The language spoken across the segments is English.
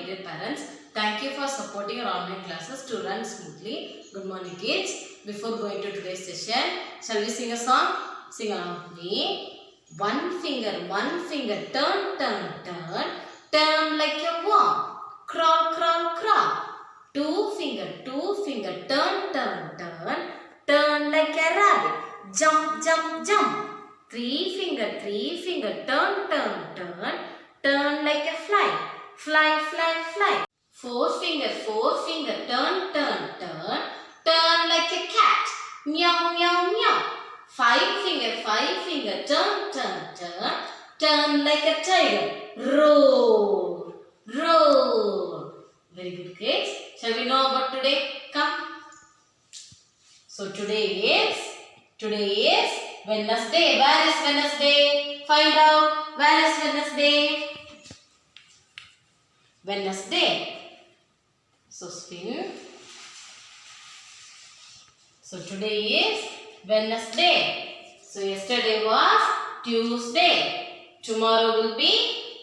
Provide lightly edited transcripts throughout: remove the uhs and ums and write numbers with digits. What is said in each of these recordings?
dear parents. Thank you for supporting our online classes to run smoothly. Good morning, kids. Before going to today's session, shall we sing a song? Sing along with me. One finger, turn, turn, turn. Turn like a worm. Crawl, crawl, crawl. Two finger, turn, turn, turn. Turn like a rabbit. Jump, jump, jump. Three finger, turn, turn, turn. Turn like a fly. Fly, fly, fly. Four finger, turn, turn, turn. Turn like a cat. Meow, meow, meow. Five finger, turn, turn, turn. Turn like a tiger. Roar, roar. Very good, kids. Shall we know about today? Come. So today is Wednesday. Where is Wednesday? Find out. Where is Wednesday? Wednesday. So spin. So today is Wednesday. So yesterday was Tuesday. Tomorrow will be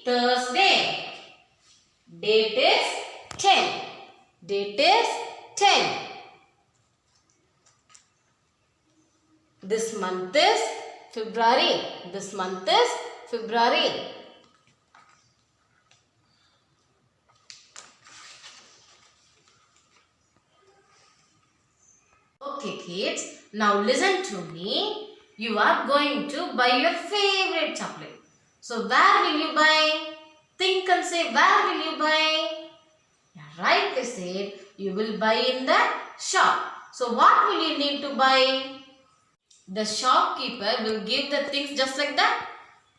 Thursday. Date is 10. Date is 10. This month is February. This month is February. Okay, kids. Now listen to me. You are going to buy your favorite chocolate. So where will you buy? Think and say, where will you buy? Yeah, rightly said. You will buy in the shop. So what will you need to buy? The shopkeeper will give the things just like that?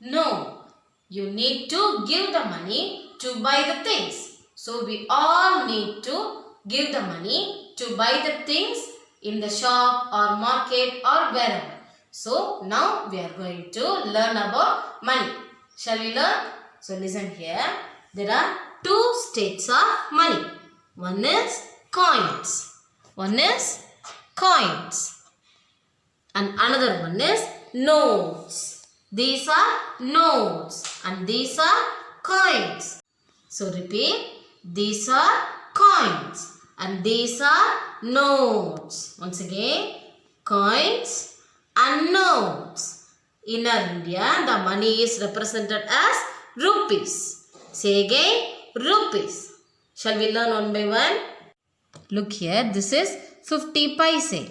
No. You need to give the money to buy the things. So we all need to give the money to buy the things in the shop or market or wherever. So now we are going to learn about money. Shall we learn? So listen here. There are two states of money. One is coins. One is coins. And another one is notes. These are notes and these are coins. So repeat. These are coins and these are notes. Once again, coins and notes. In our India, the money is represented as rupees. Say again, rupees. Shall we learn one by one? Look here, this is 50 paise.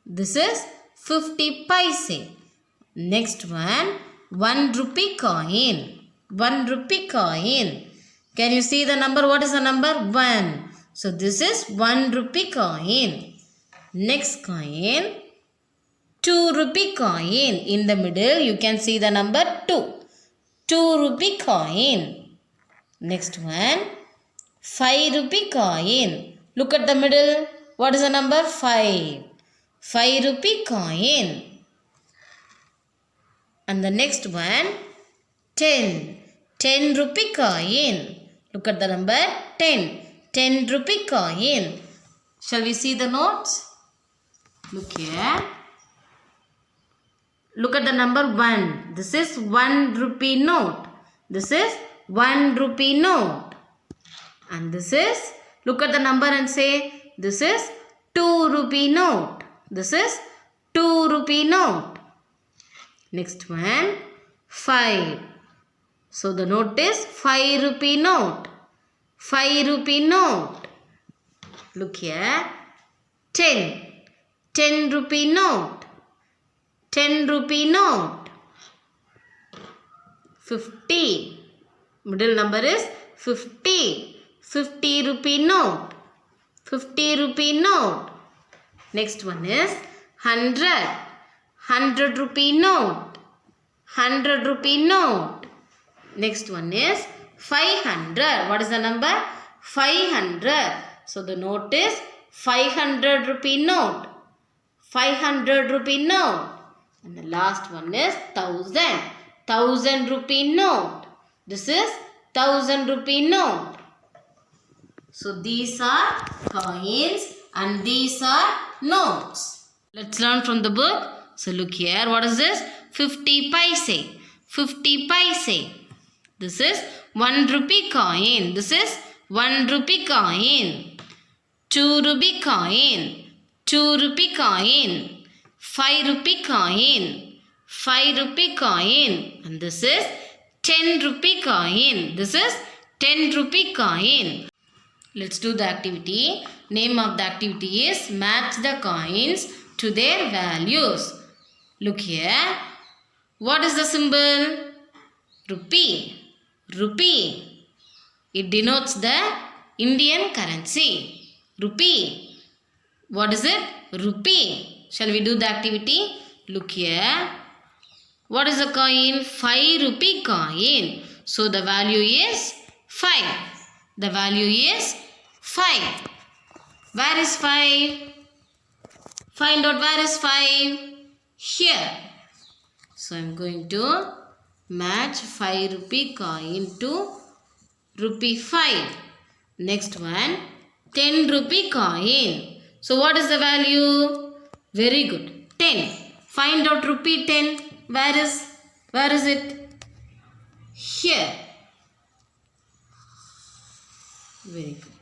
This is 50 paise. Next one, 1 rupee coin. 1 rupee coin. Can you see the number? What is the number? 1. So this is 1 rupee coin. Next coin, 2 rupee coin. In the middle you can see the number 2. 2 rupee coin. Next one, 5 rupee coin. Look at the middle. What is the number? 5. 5 rupee coin. And the next one, 10. 10 rupee coin. Look at the number 10. 10 rupee coin. Shall we see the notes? Look here. Look at the number 1. This is 1 rupee note. This is 1 rupee note. And this is, look at the number and say, this is 2 rupee note. This is 2 rupee note. Next one, 5. So the note is 5 rupee note. 5 rupee note. Look here. 10. 10 rupee note. 10 rupee note. 50. Middle number is 50. 50 rupee note. 50 rupee note. Next one is 100. 100 rupee note. 100 rupee note. Next one is 500. What is the number? 500. So the note is 500 rupee note. 500 rupee note. And the last one is 1000. 1000 rupee note. This is 1000 rupee note. So these are coins and these are notes. Let's learn from the book. So look here. What is this? 50 paise. 50 paise. This is 1 rupee coin. This is 1 rupee coin. 2 rupee coin. 2 rupee coin. 5 rupee coin. 5 rupee coin. And this is 10 rupee coin. This is 10 rupee coin. Let's do the activity. Name of the activity is match the coins to their values. Look here. What is the symbol? Rupee. Rupee. It denotes the Indian currency. Rupee. What is it? Rupee. Shall we do the activity? Look here. What is the coin? 5 rupee coin. So the value is 5. The value is 5. Where is 5? Find out where is 5. Here. So I am going to match 5 rupee coin to rupee 5. Next one, 10 rupee coin. So what is the value? Very good. 10. Find out rupee 10. Where is it? Here. Very good.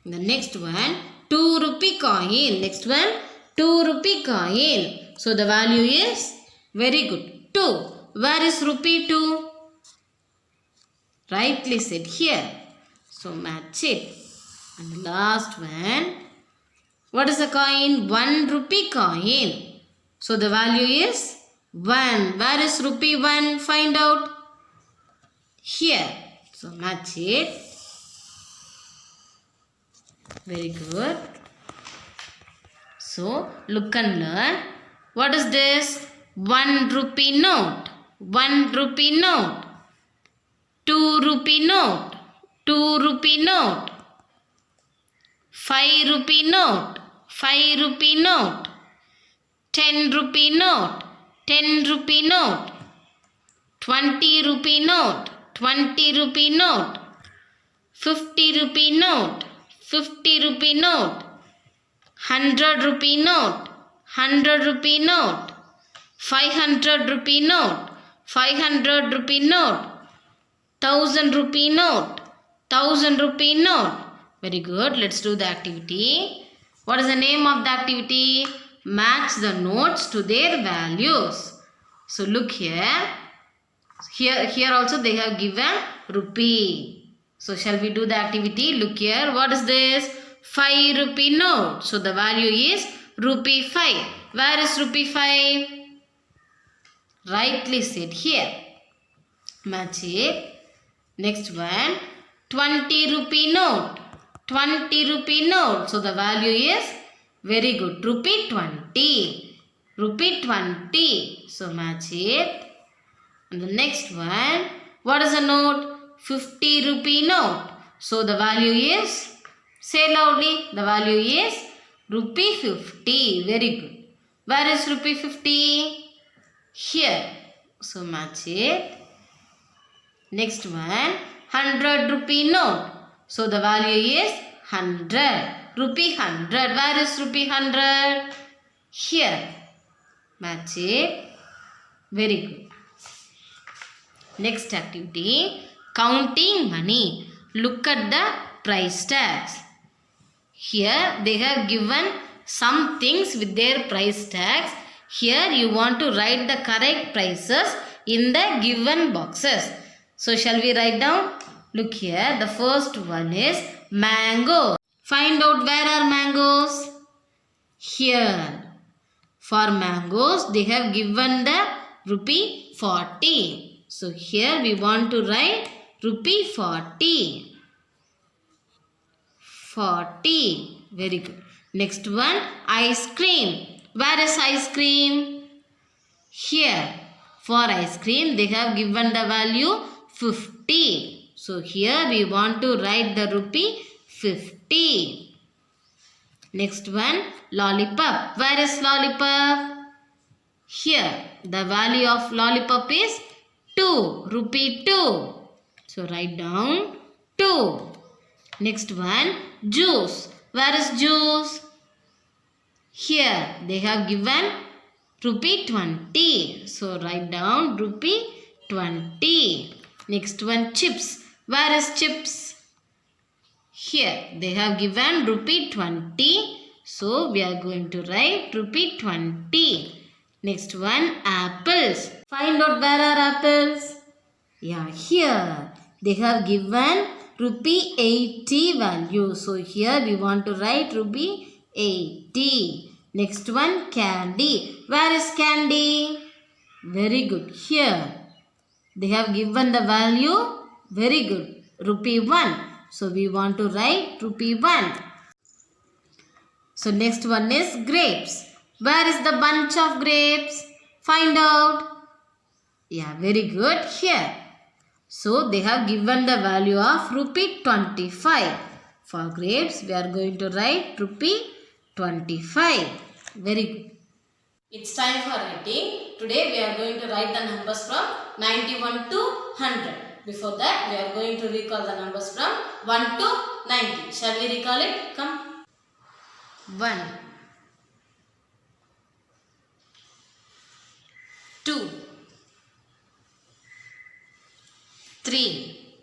The next one, 2 rupee coin. Next one, 2 rupee coin. So the value is very good. 2. Where is rupee 2? Rightly said here. So match it. And the last one, what is the coin? 1 rupee coin. So the value is 1. Where is rupee 1? Find out. Here. So match it. Very good. So look and learn. What is this? 1 rupee note. 1 rupee note. 2 rupee note. 2 rupee note. 5 rupee note. 5 rupee note. 10 rupee note. 10 rupee note. 20 rupee note. 20 rupee note. 50 rupee note. 50 rupee note. 100 rupee note. 100 rupee note. 500 rupee note. 500 rupee note. 1000 rupee note. 1000 rupee note. Very good. Let's do the activity. What is the name of the activity? Match the notes to their values. So look here. Here also they have given rupee. So shall we do the activity? Look here. What is this? 5 rupee note. So the value is rupee 5. Where is rupee 5? Rightly said here. Match it. Next one. 20 rupee note. 20 rupee note. So the value is very good. Rupee 20. Rupee 20. So match it. And the next one. What is the note? 50 rupee note. So the value is, say loudly, the value is rupee 50. Very good. Where is rupee 50? Here. So match it. Next one, 100 rupee note. So the value is 100. Rupee 100. Where is rupee 100? Here. Match it. Very good. Next activity, counting money. Look at the price tags. Here they have given some things with their price tags. Here you want to write the correct prices in the given boxes. So shall we write down? Look here. The first one is mango. Find out where are mangoes. Here. For mangoes they have given the rupee 40. So here we want to write rupee 40. 40. Very good. Next one, ice cream. Where is ice cream? Here. For ice cream they have given the value 50. So here we want to write the rupee 50. Next one, lollipop. Where is lollipop? Here. The value of lollipop is 2. Rupee 2. So write down 2. Next one, juice. Where is juice? Here. They have given rupee 20. So write down rupee 20. Next one, chips. Where is chips? here. They have given rupee 20. So we are going to write rupee 20. Next one, apples. Find out where are apples. Yeah, here. They have given rupee 80 value. So here we want to write rupee 80. Next one, candy. Where is candy? Very good. Here. They have given the value. Very good. Rupee 1. So we want to write rupee 1. So next one is grapes. Where is the bunch of grapes? Find out. Yeah, very good. Here. So they have given the value of rupee 25. For grapes, we are going to write rupee 25. Very good. It's time for writing. Today we are going to write the numbers from 91 to 100. Before that, we are going to recall the numbers from 1 to 90. Shall we recall it? Come. 1, 2, 3,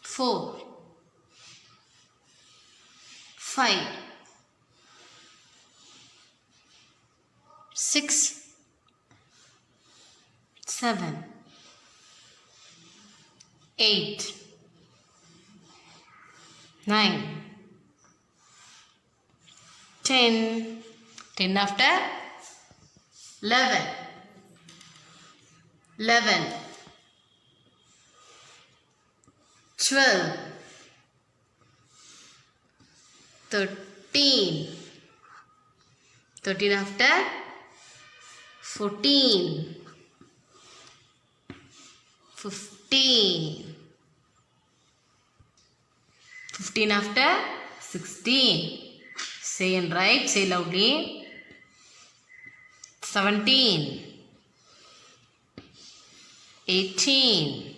4, 5, 6, 7, 8, 9, 10. 10 after 11, 11, 12, 13, 13 after 14, 15, 15 after 16. Say and write, say loudly. 17, 18,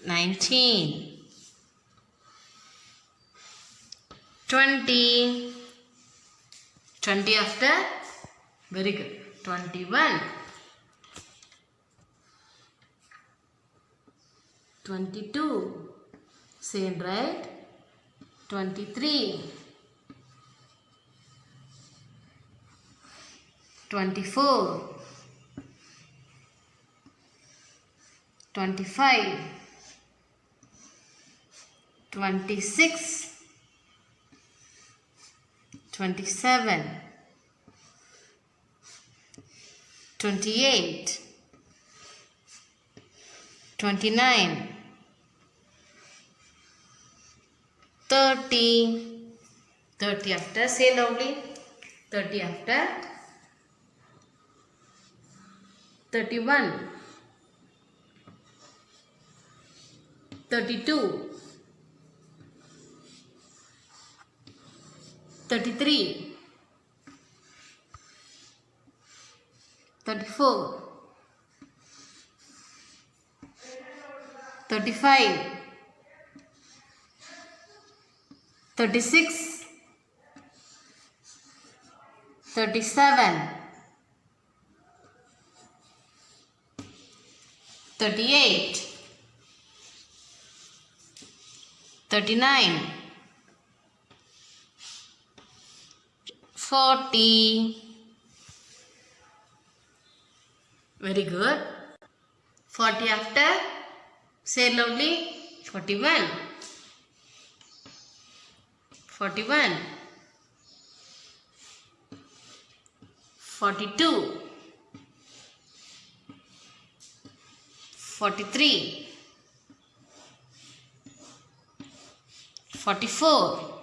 19, 20, 20 after, very good, 21, 22, say and write, 23, 24, 25, 26, 27, 28, 29, 30, 30 after, say loudly, 30 after, 31, 32, 33, 34, 35, 36, 37, 38, 39, 40. Very good. 40 after, say loudly, 41, 41, 42, 43, 44,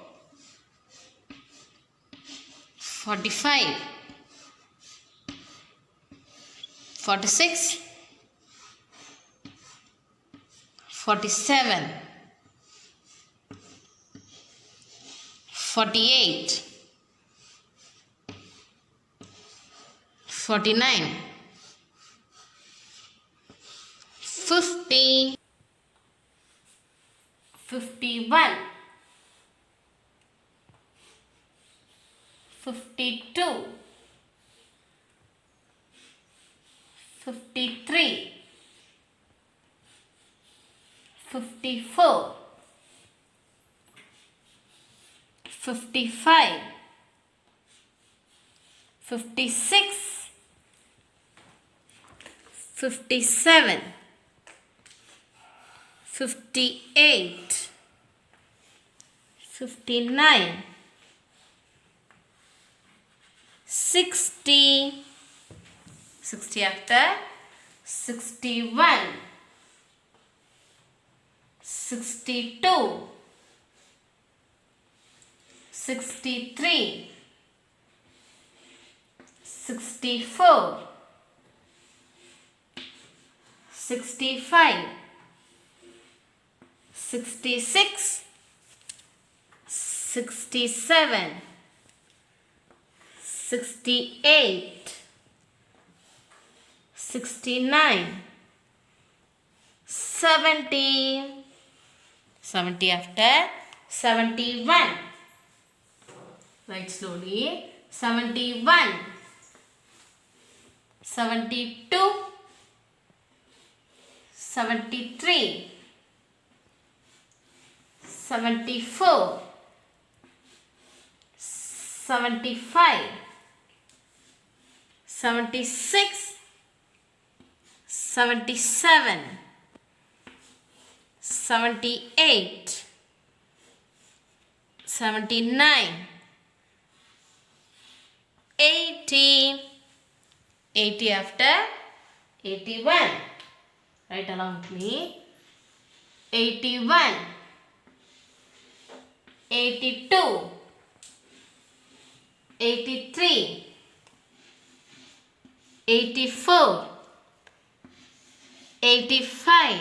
45, 46, 47, 48, 49, 50, 51, 52, 53, 54, 55, 56, 57, 58, 59, 60, 60 after, 61, 62, 63, 64, 65, 66, 67, 68, 69, 70, 70 after, 71. Write slowly. 71, 72, 73, 74, 75, 76, 77, 78, 79, 80, 80 after, 81. Write along with me. 81, 82, 83, 84, 85,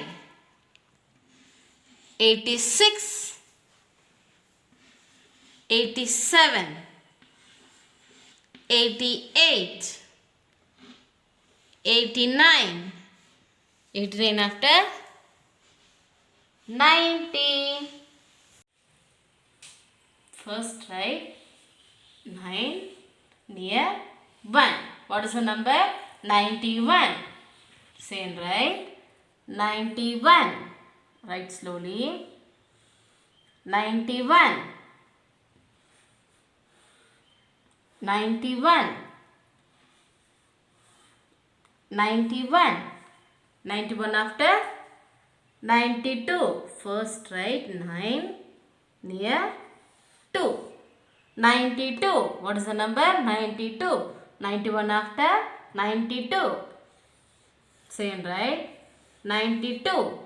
86, 87, 88, 89, 89 after, 90. First write 9 near 1. What is the number? 91. Say and write 91. Write slowly. 91. 91. 91. 91 after, 92. First write 9 near 2. 92. What is the number? 92. 91 after, 92. Say and write 92.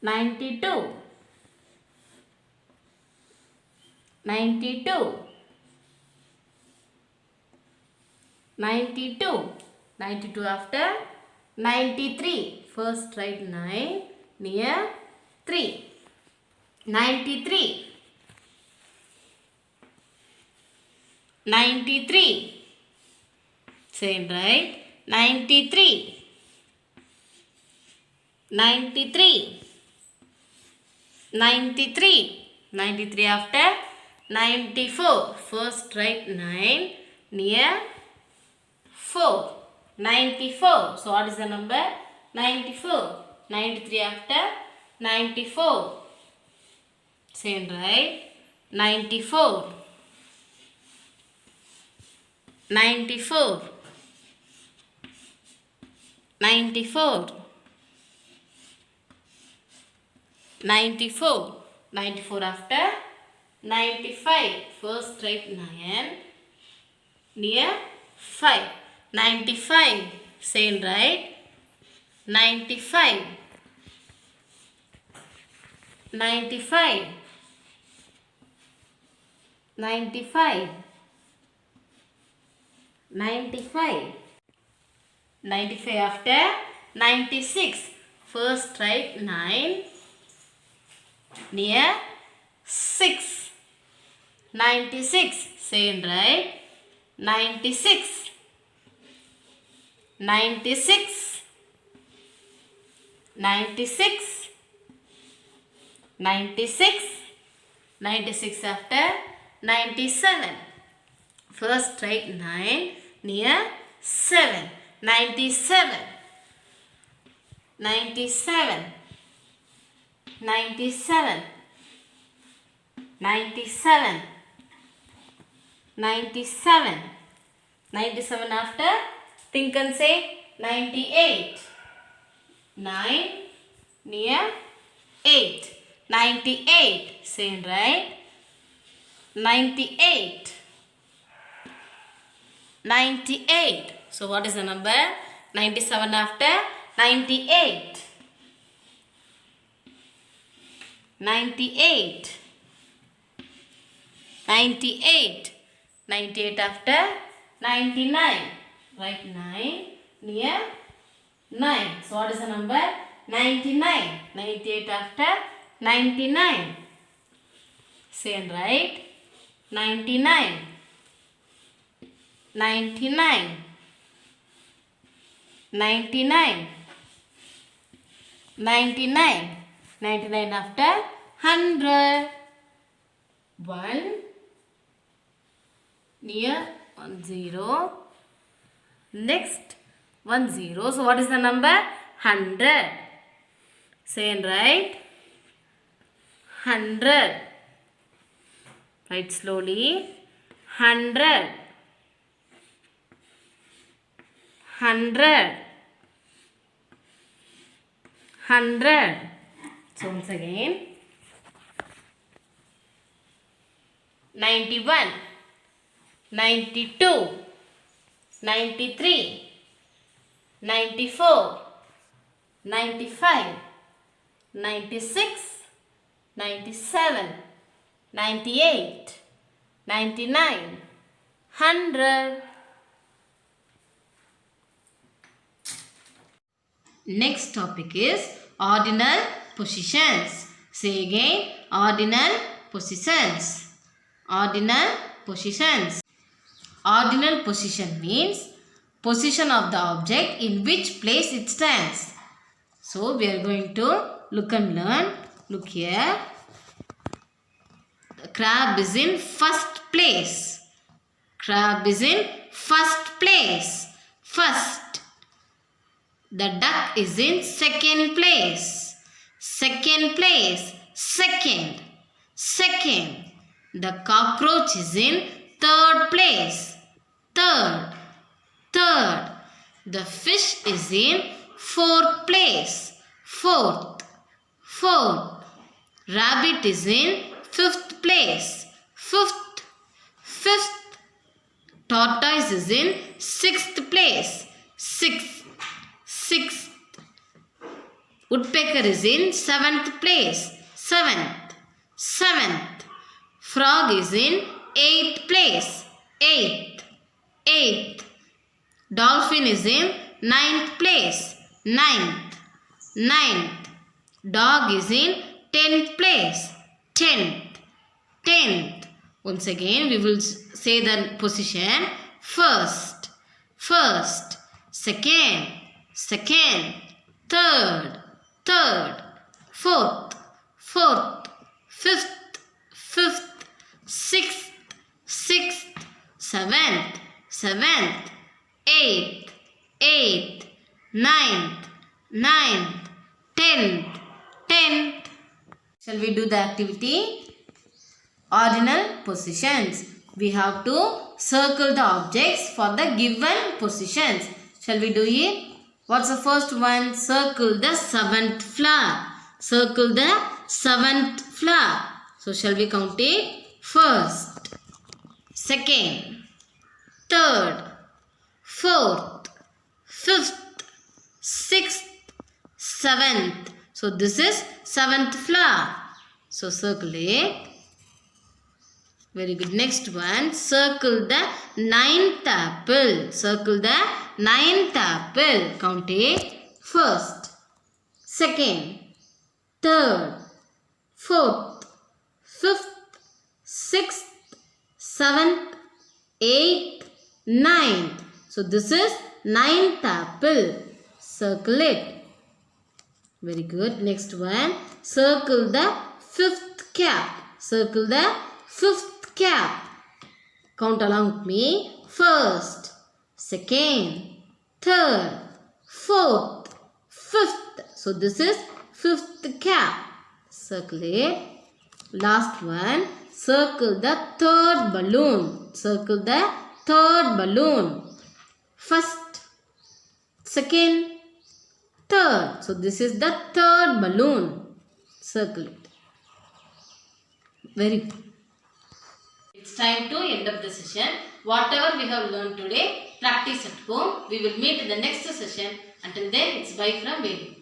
92. 92. 92. 92 after, 93. First write 9 near 3. 93. 93. Say and write 93. 93. 93. 93 after, 94. First write 9 near 4. 94. So what is the number? 94. 93 after, 94. Say and write 94. 94. 94. 94. 94 after, 95. First write 9 near 5. 95. Say and write 95. 95. 95. 95. 95 after, 96. First write 9 near 6. 96. Say and write 96. 96. 96. 96. 96 after, 97. First write 9 near 7. 97. 97, 97, 97, 97, 97 after, think and say 98, 9 near 8, 98, say right, 98, 98. So what is the number? 97 after 98. 98. 98. 98 after 99. Write 9 near 9. So what is the number? 99. 98 after 99. Say and write 99. 99. 99. 99. 99 after 100. 1 near 10. Next 10. So what is the number? 100. Say and write 100. Write slowly. 100. 100. 100. So once again, 91, 92, 93, 94, 95, 96, 97, 98, 99, 100. Next topic is ordinal positions. Say again, ordinal positions. Ordinal positions. Ordinal position means position of the object in which place it stands. So we are going to look and learn. Look here. The crab is in first place. Crab is in first place. First. The duck is in second place. Second place. Second. Second. The cockroach is in third place. Third. Third. The fish is in fourth place. Fourth. Fourth. Rabbit is in fifth place. Fifth. Fifth. Tortoise is in sixth place. Sixth. Sixth. Woodpecker is in seventh place. Seventh. Seventh. Frog is in eighth place. Eighth. Eighth. Dolphin is in ninth place. Ninth. Ninth. Dog is in 10th place. 10th. 10th. Once again we will say the position. First. First. Second. Second. Third. Third. Fourth. Fourth. Fifth. Fifth. Sixth. Sixth. Seventh. Seventh. Eighth. Eighth. Ninth. Ninth. 10th. 10th. Shall we do the activity? Ordinal positions. We have to circle the objects for the given positions. Shall we do it? What's the first one? Circle the seventh flower. Circle the seventh flower. So shall we count it? First. Second. Third. Fourth. Fifth. Sixth. Seventh. So this is seventh flower. So circle it. Very good. Next one. Circle the ninth apple. Circle the ninth apple. Count it. First. Second. Third. Fourth. Fifth. Sixth. Seventh. Eighth. Ninth. So this is ninth apple. Circle it. Very good. Next one. Circle the fifth cap. Circle the fifth cap. Count along with me. First. Second. Third. Fourth. Fifth. So this is fifth cap. Circle it. Last one. Circle the third balloon. Circle the third balloon. First, second, third. So this is the third balloon. Circle it. Very good. It's time to end up the session. Whatever we have learned today, practice at home. We will meet in the next session. Until then, it's bye from Velu.